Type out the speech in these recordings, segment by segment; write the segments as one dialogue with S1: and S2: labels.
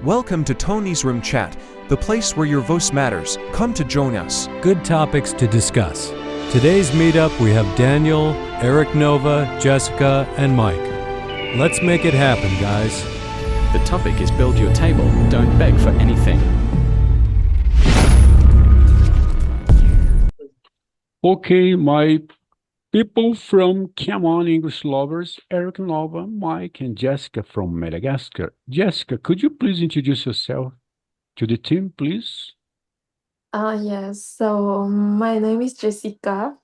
S1: Welcome to Tony's Room Chat, the place where your voice matters. Come to join us.
S2: Good topics to discuss. Today's meetup, we have Daniel, Eric Nova, Jessica, and Mike. Let's make it happen, guys.
S3: The topic is build your table, don't beg for anything.
S4: Okay, my people from Come On English Lovers, Eric Nova, Mike, and Jessica from Madagascar. Jessica, could you please introduce yourself to the team, please?
S5: Yes. So my name is Jessica.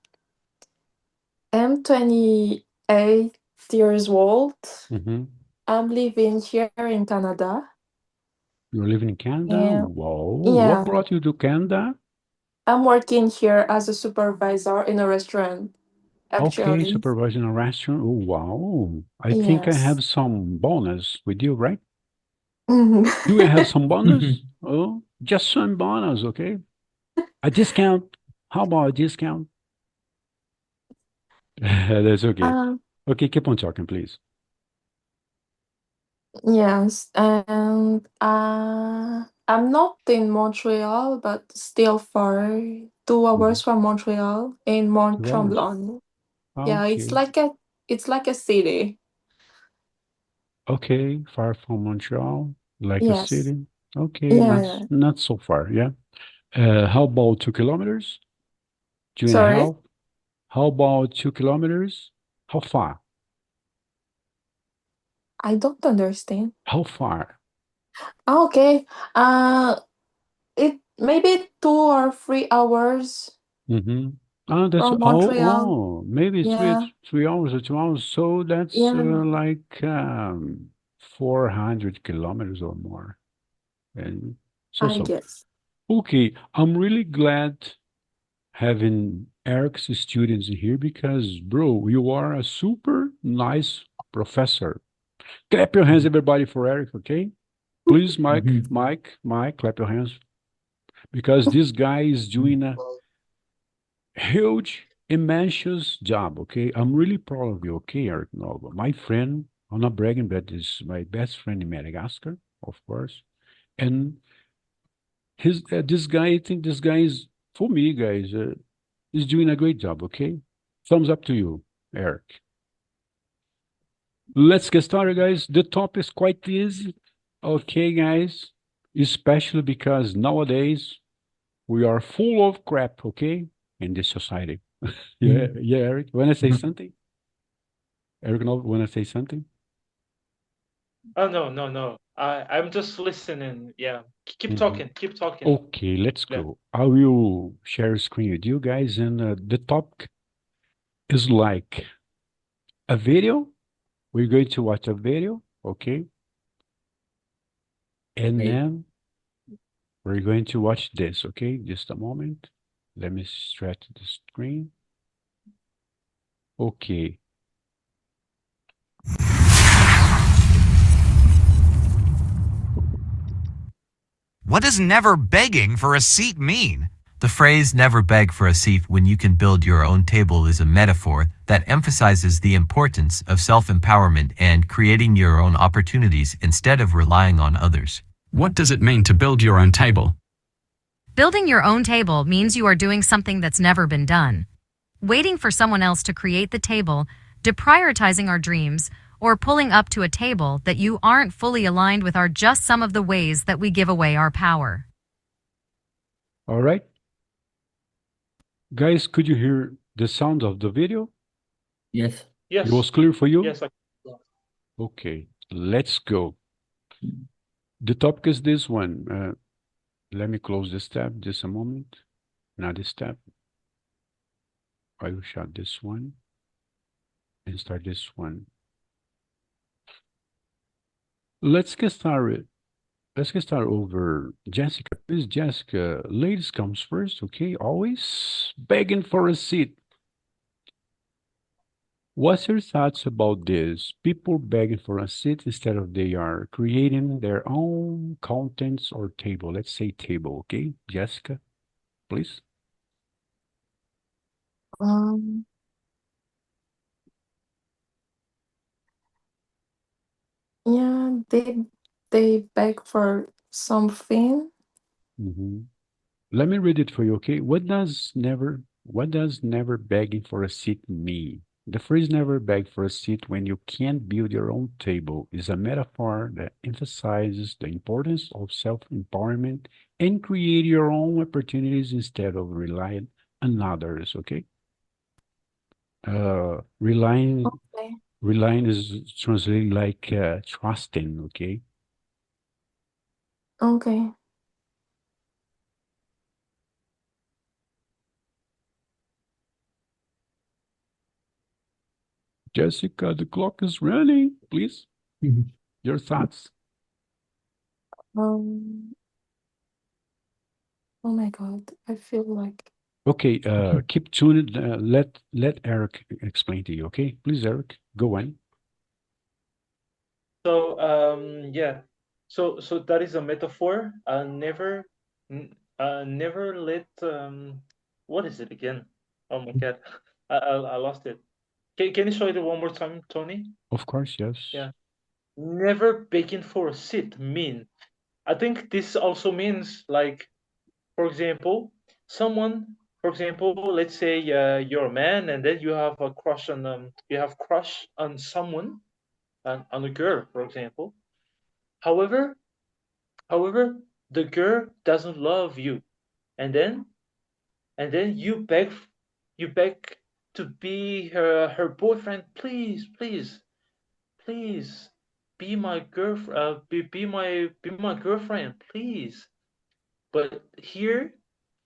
S5: I'm 28 years old.
S4: Mm-hmm.
S5: I'm living here in Canada.
S4: You're living in Canada?
S5: Yeah.
S4: Wow.
S5: Yeah.
S4: What brought you to Canada?
S5: I'm working here as a supervisor in a restaurant,
S4: Okay,
S5: actually.
S4: supervising a restaurant. Oh, wow. I think I
S5: Yes.
S4: have some bonus with you, right?
S5: Mhm.
S4: Do I have some bonus? Oh, just some bonus, okay? A discount. How about a discount? That's okay.
S5: Um,
S4: Okay, keep on talking, please.
S5: yes. And I'm not in Montreal, but still far, 2 hours from Montreal in Mont
S4: 2 hours.
S5: Tremblant. Yeah,
S4: Okay.
S5: it's like a city.
S4: Okay, far from Montreal, like a
S5: Yes.
S4: city. Okay,
S5: Yeah.
S4: not so far, yeah. How about 2 kilometers? 2.5?
S5: Sorry,
S4: How about 2 kilometers? How far?
S5: I don't understand.
S4: How far?
S5: Okay. Uh, it maybe 2 or 3 hours
S4: Mm-hmm. That's
S5: from Montreal.
S4: maybe
S5: Yeah.
S4: 3 hours or 2 hours. So that's
S5: Yeah.
S4: like 400 kilometers or more. And
S5: I
S4: so.
S5: guess.
S4: Okay, I'm really glad having Eric's students in here because, bro, you are a super nice professor. Clap your hands, everybody, for Eric, okay? Please, Mike, clap your hands because this guy is doing a huge, immense job, okay? I'm really proud of you, okay, Eric Nova? My friend, I'm not bragging, but this is my best friend in Madagascar, of course. And this guy, I think this guy is, for me, guys, is doing a great job, okay? Thumbs up to you, Eric. Let's get started, guys. The topic is quite easy, okay, guys? Especially because nowadays we are full of crap, okay, in this society. Yeah, yeah, Eric. Want to say something? Eric, no, want to say something?
S6: Oh no. I'm just listening. Yeah. Keep
S4: Mhm.
S6: talking. Keep talking.
S4: Okay, let's
S6: Yeah.
S4: go. I will share a screen with you guys, and the topic is like a video. We're going to watch a video, okay? And then we're going to watch this, okay? Just a moment. Let me stretch the screen. Okay.
S7: What does never begging for a seat mean? The phrase never beg for a seat when you can build your own table is a metaphor that emphasizes the importance of self-empowerment and creating your own opportunities instead of relying on others.
S3: What does it mean to build your own table?
S8: Building your own table means you are doing something that's never been done. Waiting for someone else to create the table, deprioritizing our dreams, or pulling up to a table that you aren't fully aligned with are just some of the ways that we give away our power.
S4: All right. Guys, could you hear the sound of the video?
S9: Yes.
S6: Yes.
S4: It was clear for you?
S6: Yes.
S4: Okay, let's go. The topic is this one. Let me close this tab just a moment. Now this tab. I will shut this one and start this one. Let's get started. Let's get started over Jessica. Please, Jessica, ladies comes first, okay? Always begging for a seat. What's your thoughts about this? People begging for a seat instead of they are creating their own contents or table. Let's say table, okay? Jessica, please.
S5: Um, yeah, they beg for something.
S4: Mhm. Let me read it for you, okay? What does never begging for a seat mean? The phrase never beg for a seat when you can't build your own table is a metaphor that emphasizes the importance of self-empowerment and create your own opportunities instead of relying on others, okay? Relying
S5: Okay.
S4: relying is translated like trusting, okay?
S5: Okay.
S4: Jessica, the clock is running. Please, your thoughts.
S5: Um. Oh my God. I feel like.
S4: Okay, keep tuned. Let Eric explain to you. Okay, please, Eric, go on.
S6: So yeah, so that is a metaphor. Never let what is it again? Oh my God, I lost it. Can you show it one more time, Tony?
S4: Of course, yes.
S6: Yeah, never begging for a seat mean. I think this also means like, for example, someone, for example, let's say you're a man and then you have crush on someone, on a girl, for example. However, However, the girl doesn't love you, and then you beg to be her boyfriend. Please, please, please, be my girlfriend. Be my girlfriend, please. But here,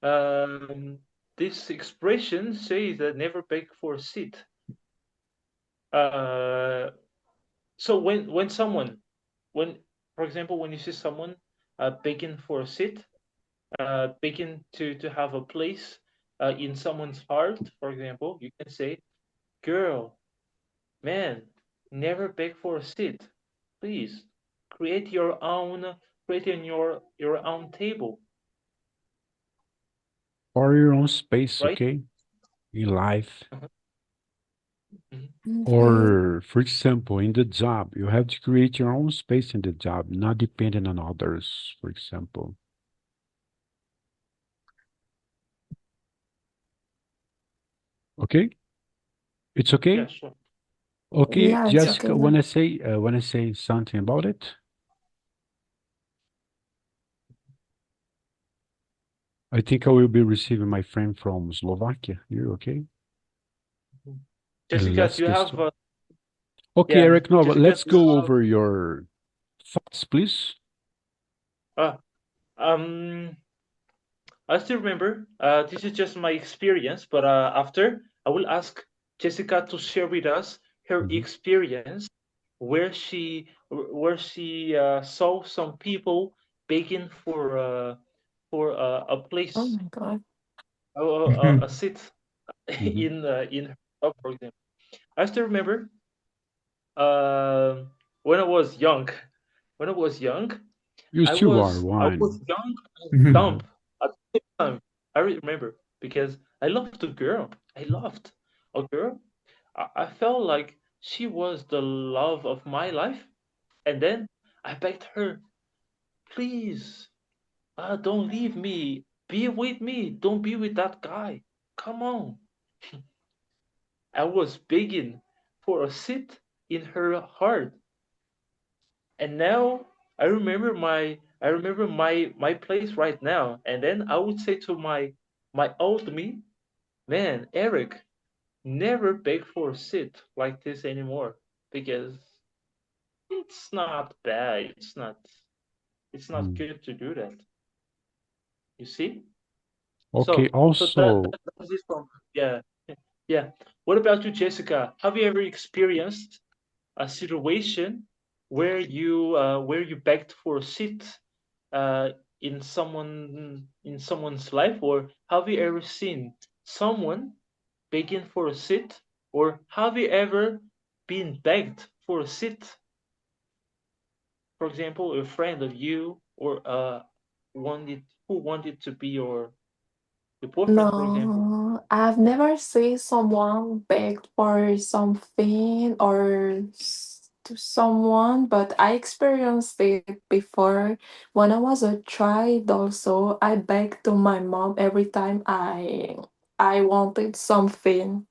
S6: um, this expression says that never beg for a seat. Uh, so when for example when you see someone begging for a seat, begging to have a place in someone's heart, for example, you can say, "Girl, man, never beg for a seat. Please, create your own, create in your own table,
S4: Or your own space,
S6: right?"
S4: okay, in life.
S6: Mhm, mhm.
S5: Okay.
S4: Or, for example, in the job, you have to create your own space in the job, not depending on others, for example. Okay, it's
S6: Yeah,
S4: okay.
S6: sure.
S4: Okay,
S5: Yeah, it's
S6: Yeah.
S4: Jessica,
S5: okay.
S4: when I say something about it, I think I will be receiving my friend from Slovakia here, okay?
S6: Mhm.
S4: And
S6: Jessica,
S4: let's
S6: do you
S4: get
S6: have
S4: started. Okay,
S6: yeah,
S4: Eric Nova,
S6: Jessica,
S4: let's
S6: do you
S4: go
S6: have
S4: over your thoughts, please.
S6: uh, um I still remember. This is just my experience, but after I will ask Jessica to share with us her
S4: Mhm.
S6: experience, where she saw some people begging for a
S5: Oh
S6: place,
S5: my God.
S6: a seat
S4: Mhm.
S6: in her job, for example. I still remember um when I was young. When I was young,
S4: You
S6: I
S4: still are
S6: was I was
S4: one.
S6: young and dumb at the same time. I remember because I loved a girl. I loved a girl. I felt like she was the love of my life. And then I begged her, please, don't leave me. Be with me. Don't be with that guy. Come on. I was begging for a seat in her heart. And now I remember my place right now. And then I would say to my old me, man, Eric, never beg for a seat like this anymore because it's not bad. It's not
S4: Mm.
S6: good to do that. You see?
S4: Okay,
S6: So
S4: also,
S6: that's it from yeah. Yeah. What about you, Jessica? Have you ever experienced a situation where you begged for a seat uh, in someone's life, or have you ever seen someone begging for a seat, or have you ever been begged for a seat? For example, a friend of you, or who wanted to be your boyfriend, for example.
S5: No, I've never seen someone beg for something or to someone, but I experienced it before. When I was a child also, I begged to my mom every time I wanted something.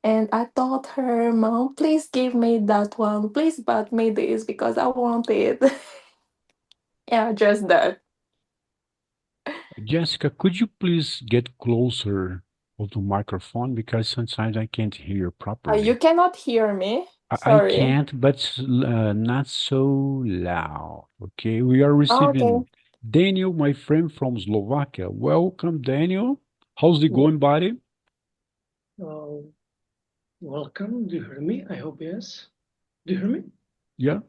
S5: And I told her, Mom, please give me that one. Please buy me this because I want it. Yeah, just that.
S4: Jessica, could you please get closer of the microphone because sometimes I can't hear you
S5: You
S4: properly.
S5: cannot hear me?
S4: I
S5: Sorry.
S4: can't, but not so loud. Okay, we are
S5: Okay.
S4: receiving Daniel, my friend from Slovakia. Welcome, Daniel. How's it
S9: Well,
S4: going, buddy?
S9: uh, welcome. Do you hear me? I hope yes. Do you hear me?
S4: Yeah,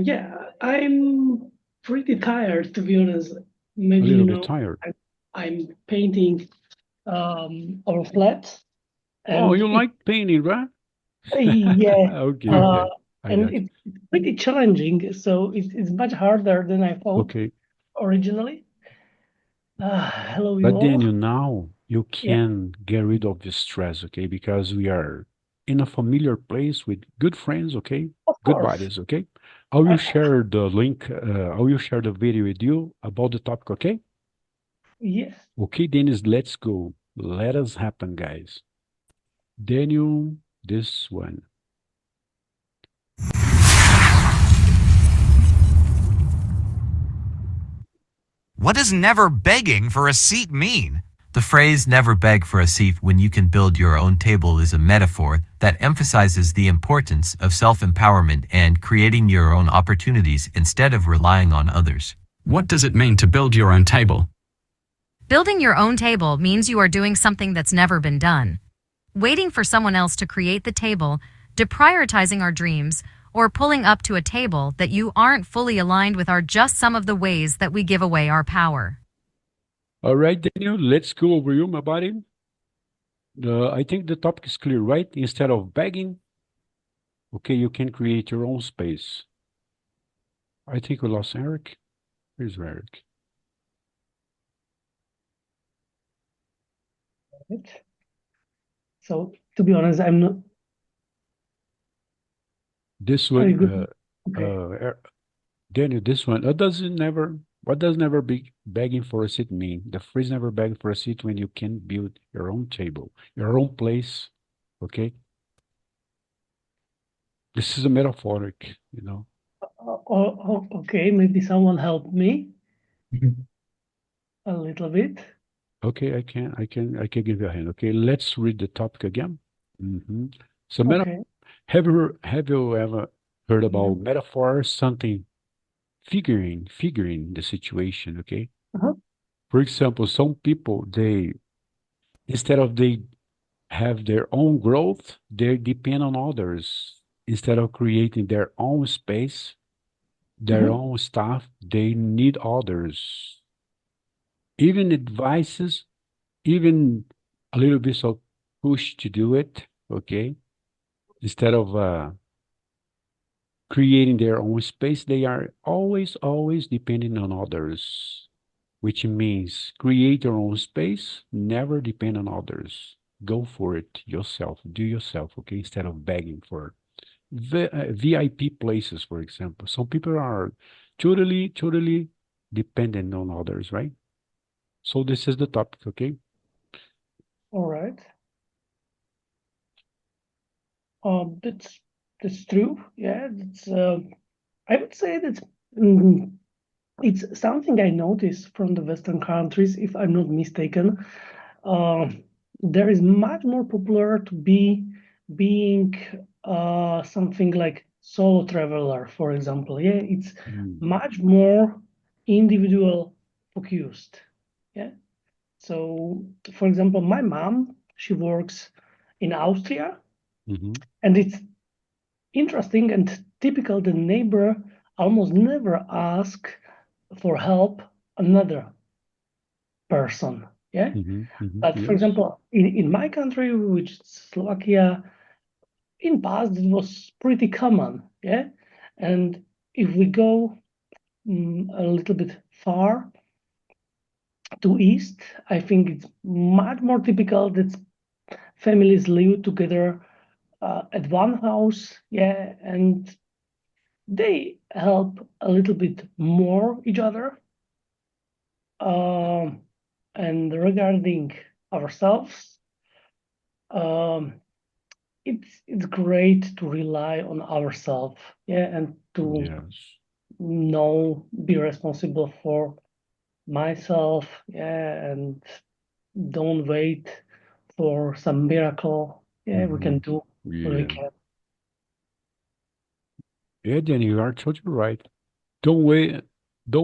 S9: Yeah, I'm pretty tired to be honest.
S4: a
S9: Maybe
S4: little bit tired.
S9: I'm painting our flat,
S4: Oh,
S9: and
S4: you like painting, right?
S9: yeah,
S4: Okay,
S9: uh,
S4: okay. I
S9: and
S4: got
S9: it's pretty challenging. So it's much harder than I
S4: you.
S9: thought
S4: Okay.
S9: originally. Hello, you
S4: But
S9: all.
S4: Daniel, now you
S9: Yeah,
S4: can get rid of the stress, okay? Because we are in a familiar place with good friends, okay?
S9: of
S4: Good
S9: course.
S4: buddies, okay? I will
S9: I,
S4: share the link. I will share the video with you about the topic, okay?
S9: yes.
S4: Okay, Dennis, let's go. Let us happen, guys. Daniel, this one.
S7: What does never begging for a seat mean? The phrase never beg for a seat when you can build your own table is a metaphor that emphasizes the importance of self-empowerment and creating your own opportunities instead of relying on others.
S3: What does it mean to build your own table?
S8: Building your own table means you are doing something that's never been done. Waiting for someone else to create the table, deprioritizing our dreams, or pulling up to a table that you aren't fully aligned with are just some of the ways that we give away our power.
S4: All right, Daniel, let's go over you, my buddy. I think the topic is clear, right? Instead of begging, okay, you can create your own space. I think we lost Eric. Here's Eric.
S9: So to be honest, I'm not.
S4: This
S9: Are you
S4: one,
S9: good? Okay.
S4: Daniel, this one, what does never be begging for a seat mean? The phrase never begging for a seat when you can build your own table, your own place, okay? This is a metaphoric, you know.
S9: Okay, maybe someone help me
S4: Mhm.
S9: a little bit.
S4: Okay, I can give you a hand. Okay, let's read the topic again. hmm So,
S9: Okay.
S4: have you ever heard
S9: Yeah.
S4: about metaphor, something figuring the situation, okay?
S9: Uh-huh.
S4: For example, some people, instead of they have their own growth, they depend on others. Instead of creating their own space, their
S9: Uh-huh.
S4: own stuff, they need others. Even advices, even a little bit of push to do it, okay? Instead of creating their own space, they are always depending on others, which means create your own space, never depend on others. Go for it yourself, do yourself, okay? Instead of begging for VIP places, for example. Some people are totally dependent on others, right? So this is the topic, okay?
S9: All right. That's true. Yeah, that's I would say that mm, it's something I noticed from the Western countries, if I'm not mistaken. Uh, there is much more popular to be being something like solo traveler, for example. Yeah, it's
S4: Mm,
S9: much more individual focused. Yeah. So, for example, my mom, she works in Austria,
S4: mhm,
S9: and it's interesting and typical the neighbor almost never ask for help another person. Yeah. But for
S4: yes.
S9: example, in my country, which is Slovakia, in past it was pretty common. Yeah. And if we go a little bit far to east, I think it's much more typical that families live together at one house, yeah, and they help a little bit more each other. Um, and regarding ourselves, um, it's great to rely on ourselves, yeah, and to
S4: Yes.
S9: know be responsible for myself, yeah, and don't wait for some miracle. Yeah, we can do what we
S4: Yeah.
S9: can.
S4: Yeah, Danny, you are totally right. Don't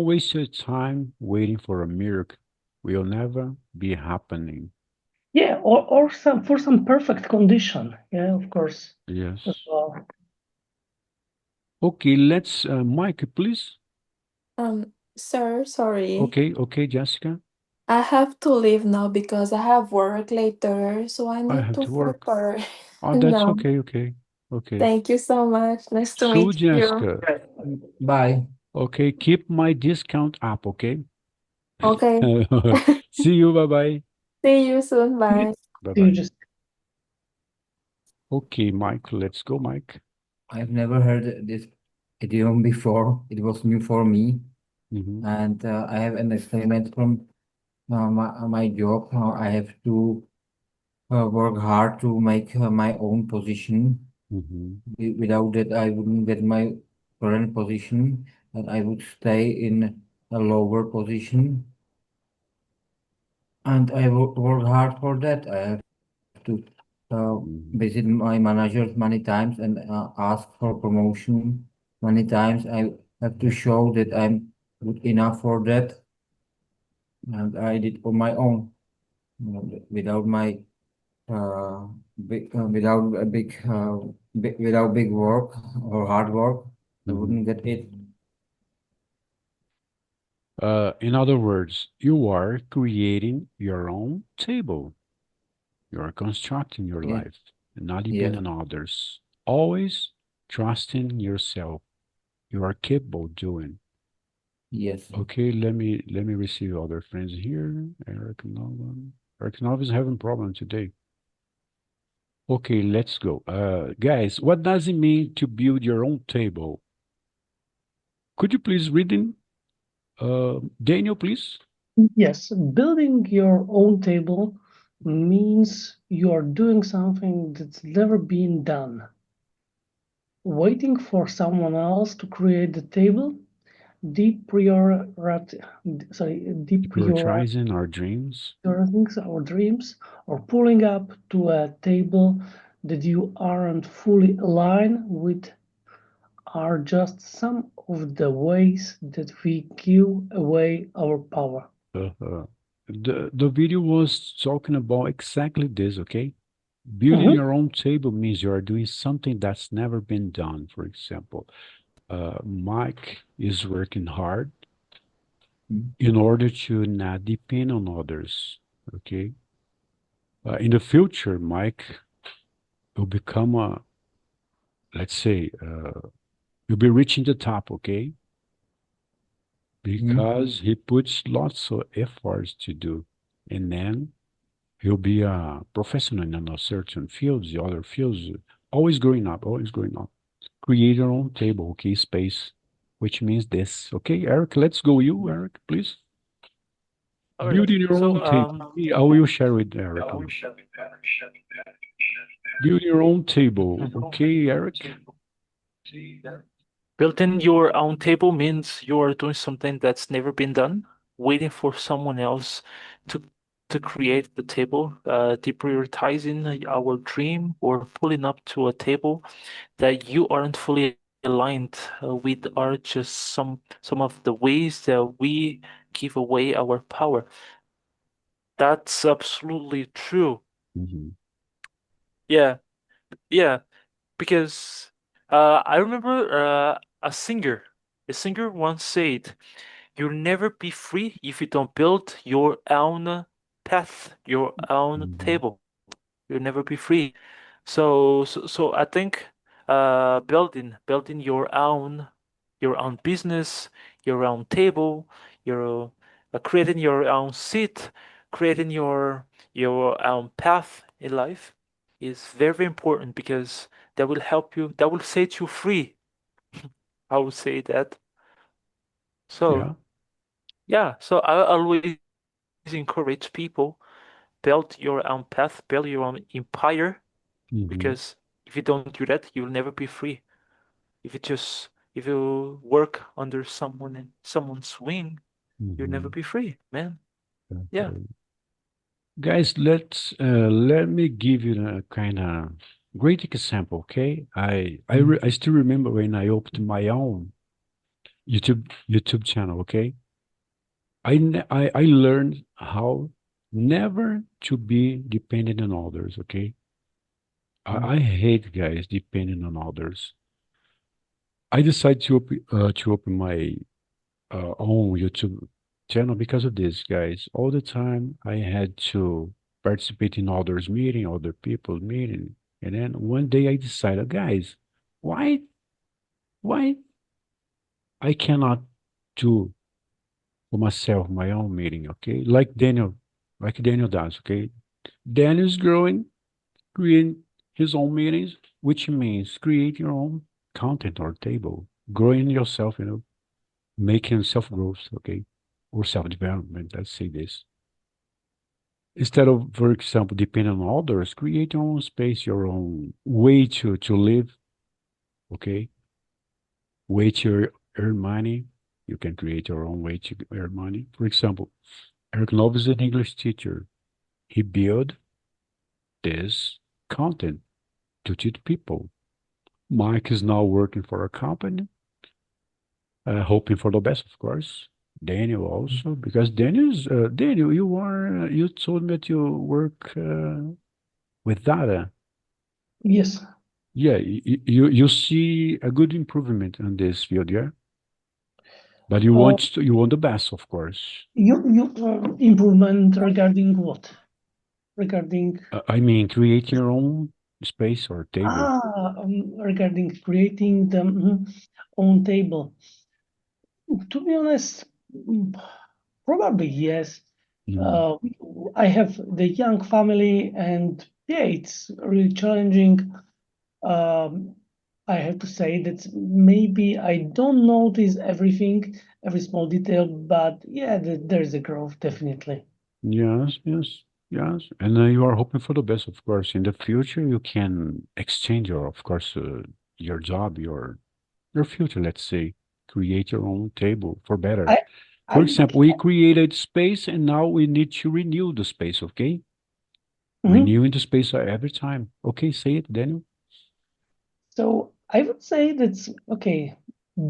S4: waste your time waiting for a miracle. Will never be happening.
S9: Yeah, or some for some perfect condition. Yeah, of course, as
S4: Yes.
S9: well.
S4: Okay, let's Mike, please.
S5: Sir, sorry.
S4: Okay, okay, Jessica.
S5: I have to leave now because I have work later, so I
S4: I
S5: need
S4: have
S5: to
S4: to work.
S5: prepare
S4: Oh, that's
S5: now.
S4: okay, okay. Okay.
S5: Thank you so much. Nice to
S4: So,
S5: meet you.
S4: Jessica,
S10: Bye.
S4: okay, keep my discount up, okay?
S5: Okay.
S4: See you, bye-bye.
S5: See you soon.
S9: You,
S5: Bye.
S9: you
S4: Bye-bye.
S9: just
S4: Okay, Mike, let's go, Mike.
S10: I've never heard this idiom before. It was new for me,
S4: Mm-hmm.
S10: and I have an experiment from my job. I have to work hard to make my own position.
S4: Mm-hmm.
S10: Without that, I wouldn't get my current position, and I would stay in a lower position. And I work hard for that. I have to
S4: Mm-hmm.
S10: visit my managers many times and ask for promotion many times. I have to show that I'm good enough for that, and I did on my own, without my without a without big work or hard work. I
S4: Mm-hmm.
S10: wouldn't get it.
S4: In other words, you are creating your own table. You are constructing your
S10: Yeah.
S4: life and not
S10: Yes.
S4: depending on others. Always trusting yourself. You are capable doing.
S10: Yes.
S4: Okay, let me receive other friends here. Eric Nova. Eric Nova is having problem today. Okay, let's go. Guys, what does it mean to build your own table? Could you please read in? Daniel, please.
S9: yes, building your own table means you are doing something that's never been done. Waiting for someone else to create the table, depriorit sorry,
S4: Prioritizing our dreams.
S9: deprioritizing our dreams, or pulling up to a table that you aren't fully aligned with are just some of the ways that we give away our power.
S4: Uh, the video was talking about exactly this, okay? Building
S9: Mhm.
S4: your own table means you are doing something that's never been done. For example, Mike is working hard
S10: Mm.
S4: in order to not depend on others, okay? In the future, Mike will become a, let's say, you'll be reaching the top, okay?
S10: Mm.
S4: Because he puts lots of efforts to do. And then he'll be a professional in a certain fields, the other fields, always growing up, always growing up. Create your own table, okay, space, which means this. Okay, Eric, let's go. You, Eric, please.
S6: All right.
S4: Building your
S6: So
S4: own table. Okay, I will share with Eric. Build your own table. Okay, Eric.
S6: building your own table means you're doing something that's never been done, waiting for someone else to to create the table, deprioritizing our dream or pulling up to a table that you aren't fully aligned with are just some of the ways that we give away our power. That's absolutely true.
S4: Mm-hmm.
S6: Yeah, yeah, because I remember a singer once said, "You'll never be free if you don't build your own path, your own
S4: Mm-hmm.
S6: table. You'll never be free." So I think building your own business, your own table, your creating your own seat, creating your own path in life. is very important because that will help you, that will set you free. I would say that. So
S4: Yeah.
S6: yeah, so I always encourage people build your own path, build your own empire,
S4: Mm-hmm.
S6: because if you don't do that, you'll never be free. If you work under someone's wing, you'll never
S4: Mm-hmm.
S6: be free, man. Yeah.
S4: Okay. Guys, let me give you a kind of great example, okay? I still remember when I opened my own YouTube channel, okay? I learned how never to be dependent on others, okay? I hate guys depending on others. I decided to open my own YouTube channel because of this, guys. All the time I had to participate in others' meeting, other people's meeting, and then one day I decided, guys, why why I cannot do for myself my own meeting, okay? Like Daniel does, okay? Daniel's growing, creating his own meetings, which means create your own content or table, growing yourself, making self growth, okay, or self development. Let's say this. Instead of, for example, depending on others, create your own space, your own way to live, okay, way to earn money. You can create your own way to earn money. For example, Eric Love is an English teacher. He built this content to teach people. Mike is now working for a company, hoping for the best, of course. Daniel also, because Daniel, you told me that you work with data.
S9: Yes.
S4: Yeah, you see a good improvement in this field, yeah. But
S9: Uh,
S4: you want the best, of course.
S9: you improvement regarding what? Regarding
S4: I mean, create your own space or table.
S9: regarding creating the own table. To be honest, probably yes.
S4: Mhm.
S9: Uh, I have the young family, and yeah, it's really challenging. Um, I have to say that maybe I don't notice everything, every small detail, but yeah, there's a growth definitely.
S4: Yes, yes, yes. And you are hoping for the best, of course. In the future, you can exchange your, of course, your job, your future, let's say, create your own table for better.
S9: I
S4: For
S9: I
S4: example, we created space and now we need to renew the space, okay?
S9: mhm.
S4: Renewing the space every time. Okay, say it, Daniel.
S9: So I would say that's okay.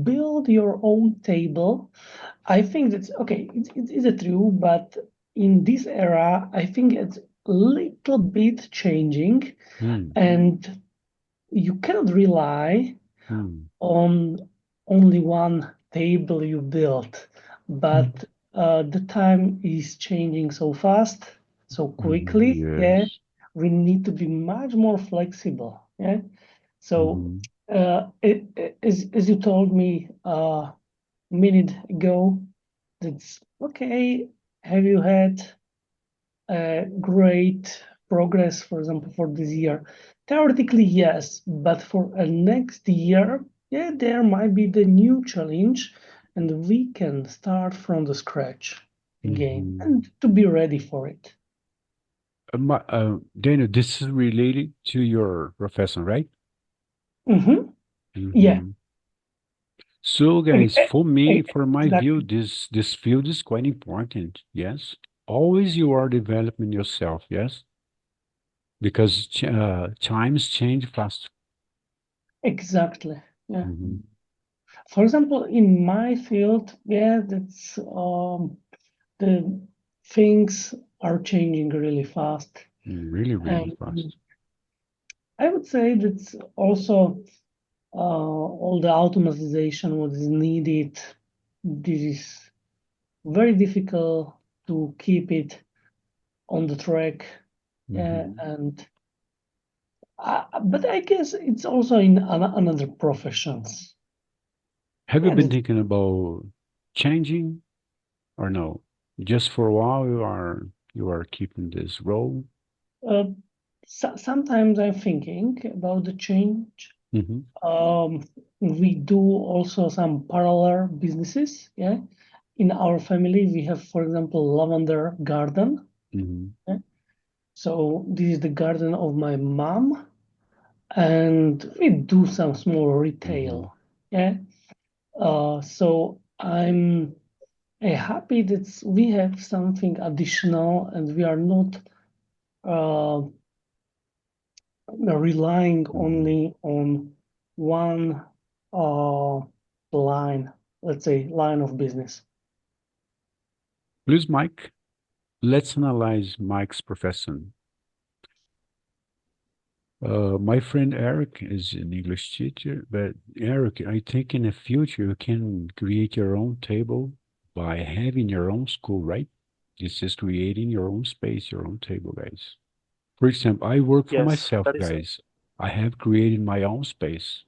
S9: Build your own table. I think that's okay. It's a true, but in this era, I think it's a little bit changing,
S4: Hmm.
S9: and you cannot rely
S4: Hmm.
S9: on only one table you built. But the time is changing so fast, so
S4: Mhm.
S9: quickly. Yeah,
S4: Yes.
S9: we need to be much more flexible. Yeah. So,
S4: Mhm.
S9: as you told me a minute ago, that's okay. Have you had great progress, for example, for this year? Theoretically, yes, but for next year, yeah, there might be the new challenge, and we can start from the scratch again
S4: Mhm.
S9: and to be ready for it.
S4: Daniel, this is related to your profession, right?
S9: Hmm. Yeah,
S4: Mhm. So,
S9: e-
S4: guys,
S9: e-
S4: for my view,
S9: exactly.
S4: this field is quite important. Yes, always you are developing yourself. Yes, because times change fast.
S9: Exactly. Yeah.
S4: Mhm.
S9: For example, in my field, yeah, that's the things are changing really fast.
S4: Really, really
S9: And
S4: fast.
S9: I would say that's also all the automatization what is needed. This is very difficult to keep it on the track.
S4: Mhm.
S9: And but I guess it's also in another professions.
S4: Have you
S9: Yeah,
S4: been thinking about changing or no? Just for a while, you are keeping this role.
S9: uh, sometimes I'm thinking about the change.
S4: Mm-hmm.
S9: We do also some parallel businesses. Yeah, in our family we have, for example, lavender garden.
S4: Mm-hmm.
S9: Yeah? So this is the garden of my mom, and we do some small
S4: Mm-hmm.
S9: retail. Yeah. So I'm happy that we have something additional and we are not uh, relying
S4: Mm-hmm.
S9: only on one uh, line, let's say line of business.
S4: Please, Mike, let's analyze Mike's profession. My friend Eric is an English teacher, but Eric, I think in the future you can create your own table by having your own school, right? It's just creating your own space, your own table, guys. For example, I work for
S6: Yes,
S4: myself,
S6: that is it.
S4: guys. I have created my own space.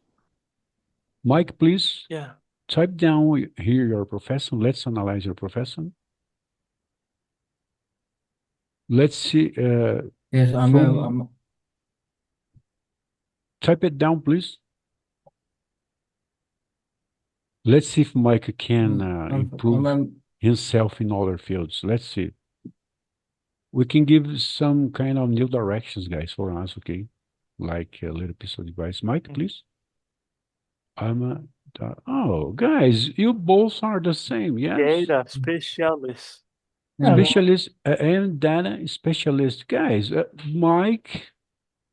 S4: Mike, please
S6: Yeah.
S4: type down here your profession. Let's analyze your profession. Let's see,
S10: Yes,
S4: from type it down, please. Let's see if Mike can improve
S10: I'm
S4: himself in other fields. Let's see. We can give some kind of new directions, guys, for us, okay? Like a little piece of advice. Mike,
S6: Mm.
S4: please. I'm a, oh, guys, you both are the same, yes?
S6: Data specialist.
S10: yeah,
S4: Specialist and data specialist, guys. Mike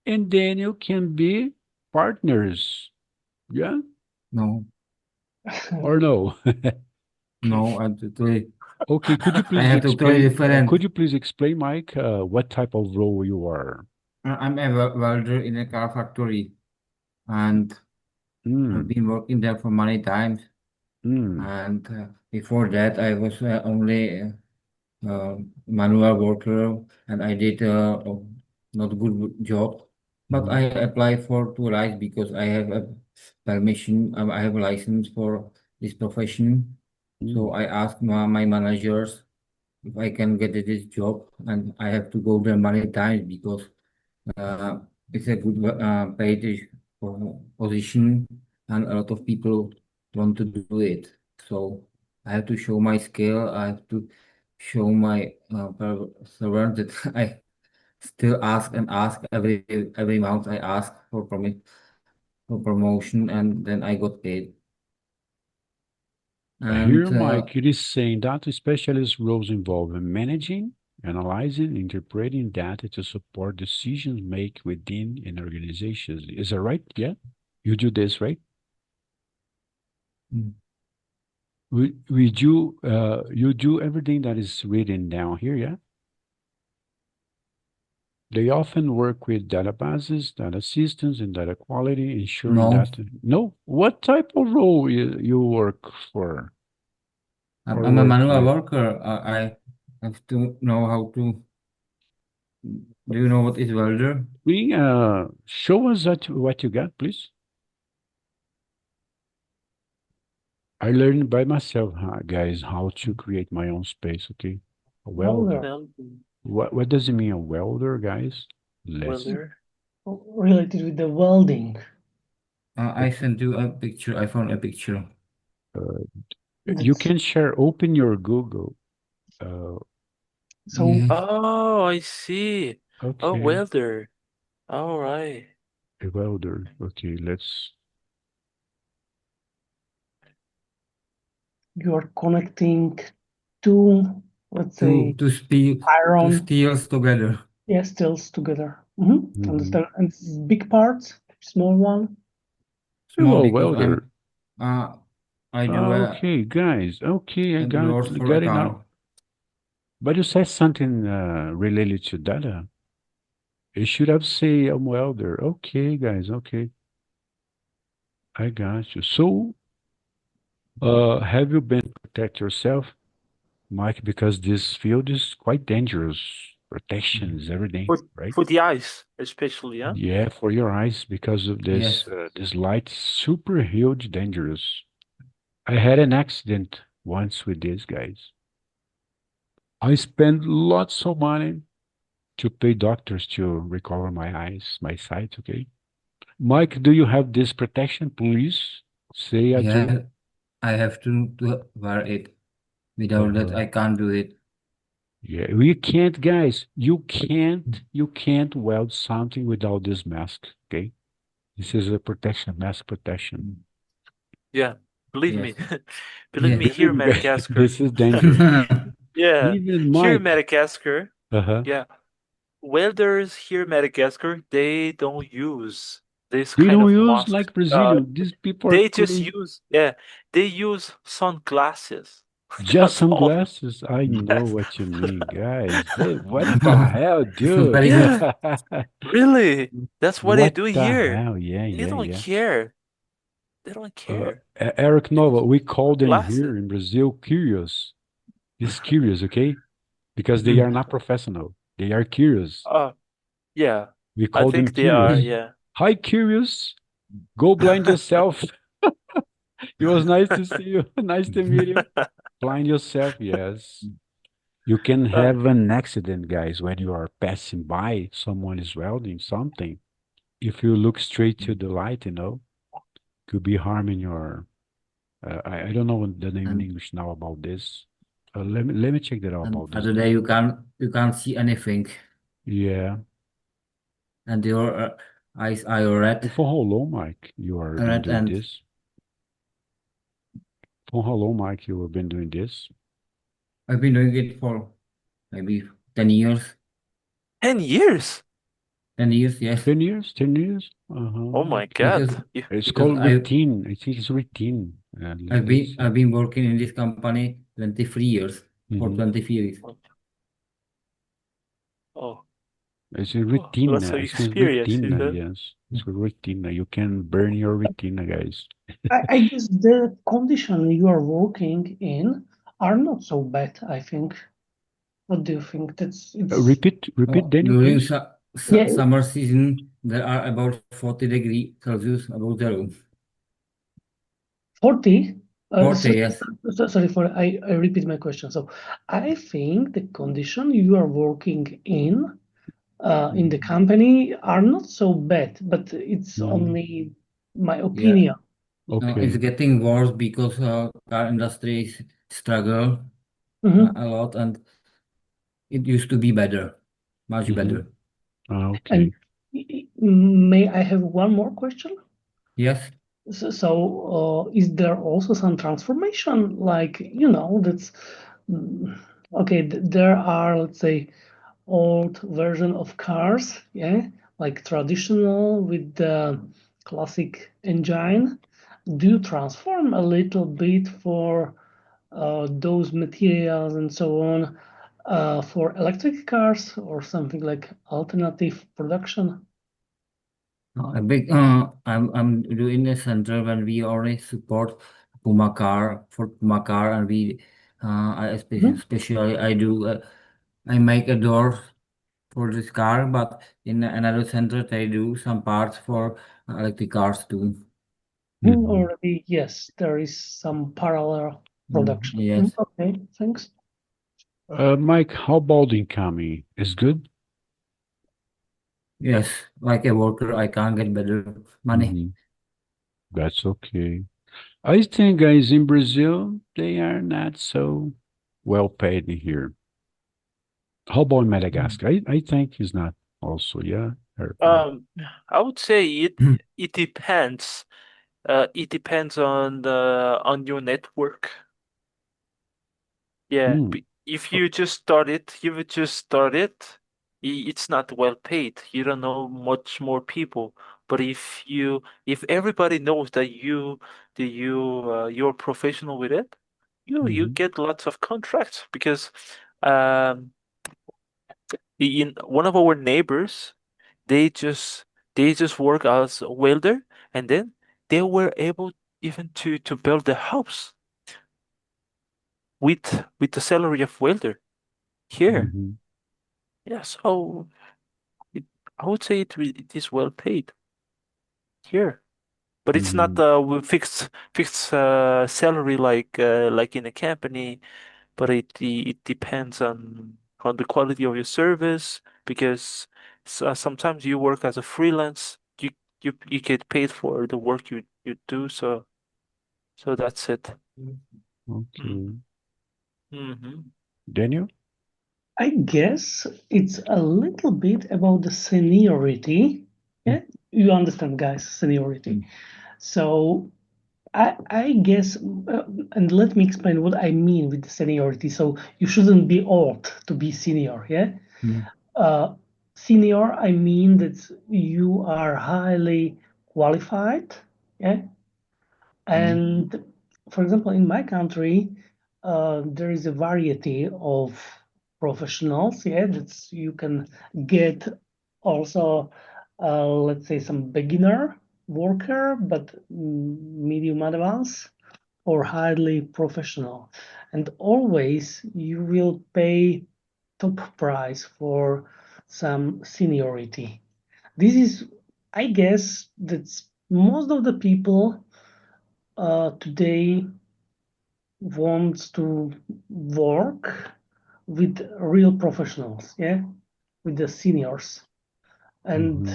S4: and Daniel can be partners, yeah?
S10: no,
S4: Or no?
S10: no, I'm totally,
S4: Okay,
S10: I have totally different.
S4: could you please explain, Mike, what type of role you are?
S10: I'm a welder in a car factory, and I've
S4: Mm,
S10: been working there for many times.
S4: mm,
S10: And before that, I was only manual worker, and I did a not good job. But
S4: mm,
S10: I applied for two license because I have a permission. I have a license for this profession. So
S4: mm,
S10: I asked my managers if I can get this job, and I have to go there many times because uh, it's a good paid position, and a lot of people want to do it. So I have to show my skill. I have to show my servant that I still ask and ask every month. I ask for for promotion, and then I got paid. And
S4: Here, Mike, it is saying data specialist roles involve managing, analyzing, interpreting data to support decisions made within an organization. Is that right? Yeah? You do this, right?
S10: mm,
S4: You do everything that is written down here, yeah? They often work with databases, data systems, and data quality, ensuring
S10: no,
S4: that. No, what type of role you work for or
S10: I'm a
S4: work
S10: manual
S4: with?
S10: worker. I have to know how to. Do you know what is welder?
S4: Bring, show us that what you got, please. I learned by myself, guys, how to create my own space. Okay, a welder.
S9: Welder,
S6: Well,
S4: What does it mean, a welder, guys? Let's.
S6: welder.
S9: related with the welding.
S10: I sent you a picture. I found a picture.
S4: Uh, you
S9: That's
S4: can share. Open your Google. Uh,
S9: so
S10: Yes.
S6: Oh, I see. A
S4: okay,
S6: welder. All right.
S4: a welder. Okay, let's.
S9: you are connecting two, let's say,
S10: To speak to
S9: iron,
S10: steels together.
S9: yeah, stills together.
S4: Mhm.
S9: Understand? And this is big parts, small one.
S10: Small
S4: Hello,
S10: because
S4: welder.
S10: uh I do
S4: Okay, guys. Okay,
S10: I do doors for a
S4: got it now.
S10: car.
S4: But you said something related to data. You should have said I'm welder. Okay, guys. Okay, I got you. So, have you been protect yourself, Mike? Because this field is quite dangerous. Protection is everything,
S6: For
S4: right?
S6: for the eyes, especially, yeah?
S4: Yeah, for your eyes because of
S10: Yes.
S4: this light, super huge, dangerous. I had an accident once with these guys. I spent lots of money to pay doctors to recover my eyes, my sight, okay? Mike, do you have this protection? Please say I do.
S10: Yeah, I have to wear it. Without that,
S4: Uh-huh.
S10: I can't do it.
S4: Yeah, we can't, guys. You can't weld something without this mask, okay? This is a protection, mask protection.
S11: Yeah, believe
S10: Yes.
S11: me. Believe
S10: Yeah.
S11: me, here
S4: Believe
S11: in
S4: me, guys,
S11: Madagascar.
S4: this is dangerous.
S11: Yeah,
S4: Even
S11: here in
S4: Mike.
S11: Madagascar,
S4: Uh-huh.
S11: yeah, welders here in Madagascar, they don't use this
S4: They
S11: kind
S4: don't
S11: of
S4: use
S11: mask.
S4: like Brazilian. These people are
S11: They just
S4: putting
S11: use, yeah, they use sunglasses.
S4: just
S11: That's all.
S4: sunglasses. I know
S11: Yes.
S4: what you mean, guys. What the hell, dude?
S10: Very good.
S11: Yeah, really. That's what they
S4: What
S11: do
S4: the
S11: here.
S4: hell? Yeah,
S11: They
S4: yeah,
S11: don't
S4: yeah.
S11: care. They don't care.
S4: Eric Nova, we call them
S11: Sunglasses.
S4: here in Brazil curious. He's curious, okay? Because they are not professional. They are curious.
S11: Uh, yeah,
S4: We
S11: I
S4: call them
S11: think they are,
S4: curious.
S11: yeah.
S4: Hi, curious. Go blind yourself. It was nice to see you. Nice to meet you. Blind yourself, yes. You can
S11: Uh,
S4: have an accident, guys, when you are passing by, someone is welding something. If you look straight to the light, could be harming your. I don't know the name in
S10: and
S4: English now about this. Let me check that out
S10: and
S4: about this.
S10: other day you can't see anything,
S4: Yeah.
S10: and your eyes are red,
S4: For how long, Mike, you are been
S10: red,
S4: doing
S10: and
S4: this? For how long, Mike, you have been doing this?
S10: I've been doing it for maybe 10 years.
S11: 10 years.
S10: 10 years, yes.
S4: 10 years? 10 years?
S11: Oh
S4: Uh-huh.
S11: my
S10: Because
S11: God. You,
S4: It's
S10: because
S4: called routine. I think it's routine.
S10: I've
S4: Let's
S10: been
S4: see.
S10: I've been working in this company 23 years for
S4: Hmm.
S10: 23 years.
S11: oh,
S4: It's a
S11: oh, lots
S4: retina.
S11: of
S4: It's a
S11: experience, is
S4: retina,
S11: that?
S4: yes. It's a retina. You can burn your retina, guys.
S9: I guess the condition you are working in are not so bad, I think. What do you think? That's it's
S4: Repeat, Daniel,
S10: During
S4: please.
S9: yeah,
S10: summer season, there are about 40 degrees Celsius above zero.
S9: 40.
S10: 40, yes.
S9: Sorry for I repeat my question. So I think the condition you are working in the
S4: Mhm.
S9: company are not so bad, but it's
S4: Mhm.
S9: only my
S10: Yeah.
S9: opinion.
S10: It's
S4: Okay.
S10: getting worse because car industry struggle
S9: Mhm.
S10: a lot, and it used to be better, much
S4: Hmm.
S10: better.
S9: And
S4: Okay.
S9: may I have one more question?
S10: Yes.
S9: So, is there also some transformation? Like, that's mm, okay. There are, let's say, old version of cars, yeah, like traditional with the classic engine. Do you transform a little bit for those materials and so on for electric cars or something like alternative production?
S10: A big I'm doing a center when we already support Puma car, and
S9: Mhm.
S10: especially I make a door for this car, but in another center they do some parts for electric cars too.
S4: Hmm.
S9: Already, yes, there is some parallel production.
S10: Yes,
S9: Okay, thanks.
S4: Mike, how about incoming? Is good?
S10: yes. Like a worker, I can't get better money.
S4: Hmm. That's okay. I think, guys, in Brazil, they are not so well paid here. How about Madagascar? I think it's not also, yeah.
S11: Um, I would say it depends. It depends on on your network. Yeah,
S4: Mm,
S11: if you just start it, you would just start it. It's not well paid. You don't know much more people. But if everybody knows that you're professional with it, you
S4: mhm,
S11: get lots of contracts because um in one of our neighbors, they just they just work as a welder, and then they were able even to build the house with the salary of welder here.
S4: mhm,
S11: Yeah, so it, I would say it is well paid here, but it's not
S4: mhm,
S11: fixed salary like in a company. But it depends on the quality of your service because sometimes you work as a freelance, you get paid for the work you do, so that's it.
S4: Okay.
S11: Mm-hmm.
S4: Daniel?
S9: I guess it's a little bit about the seniority. Yeah, you understand, guys, seniority. So I guess, and let me explain what I mean with the seniority. So you shouldn't be old to be senior. Yeah. Senior, I mean that you are highly qualified. Yeah. And for example, in my country, there is a variety of professionals. Yeah, that's you can get also, let's say, some beginner worker, but medium advanced or highly professional, and always you will pay top price for some seniority. This is, I guess, that's most of the people today wants to work with real professionals, yeah, with the seniors, and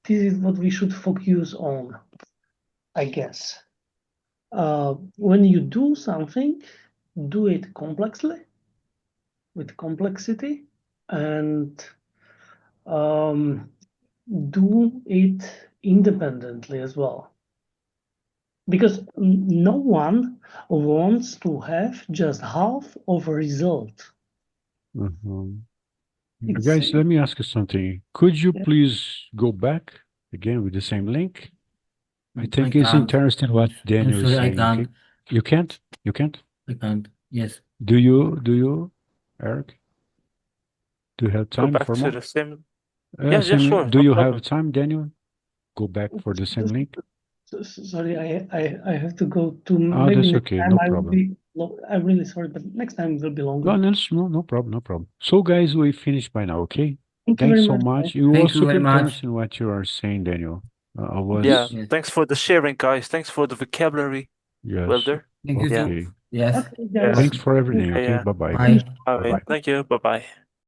S9: this is what we should focus on, I guess. When you do something, do it complexly, with complexity, and do it independently as well. Because no one wants to have just half of a result.
S4: Guys, let me ask you something. Could you please go back again with the same link? I think it's
S10: can't.
S4: interesting what
S10: I'm
S4: Daniel is
S10: sorry, I
S4: saying. Okay,
S10: can't.
S4: you can't? You can't?
S10: I can't. Yes.
S4: Do you, Eric? Do you have
S11: Go
S4: time
S11: back
S4: for
S11: to
S4: more?
S11: the same. Yeah,
S4: Same link.
S11: sure,
S4: Do
S11: no
S4: you have
S11: problem.
S4: time, Daniel? Go back for the same link.
S9: Sorry, I have to go to
S4: Oh,
S9: maybe
S4: that's
S9: next
S4: okay.
S9: time
S4: No
S9: I will
S4: problem.
S9: be. I'm really sorry, but next time it will be longer.
S4: No problem. No problem. So, guys, we finished by now. Okay.
S9: Thank you
S4: Thanks
S9: very
S4: so
S9: much,
S4: much.
S9: guys.
S4: You were
S10: Thank you
S4: super
S10: very much.
S4: interesting what you are saying, Daniel. I
S11: Yeah,
S4: was
S10: Yes.
S11: thanks for the sharing, guys. Thanks for the vocabulary,
S4: yes.
S11: Wilder.
S10: Thank you
S11: Yeah,
S10: too.
S4: Okay.
S10: Yes.
S9: Okay, guys.
S11: yeah,
S4: Thanks for everything.
S11: yeah,
S4: Okay.
S11: yeah.
S4: Bye bye,
S10: Bye.
S4: guys.
S11: All
S4: Bye
S11: right,
S4: bye.
S11: thank you. Bye bye.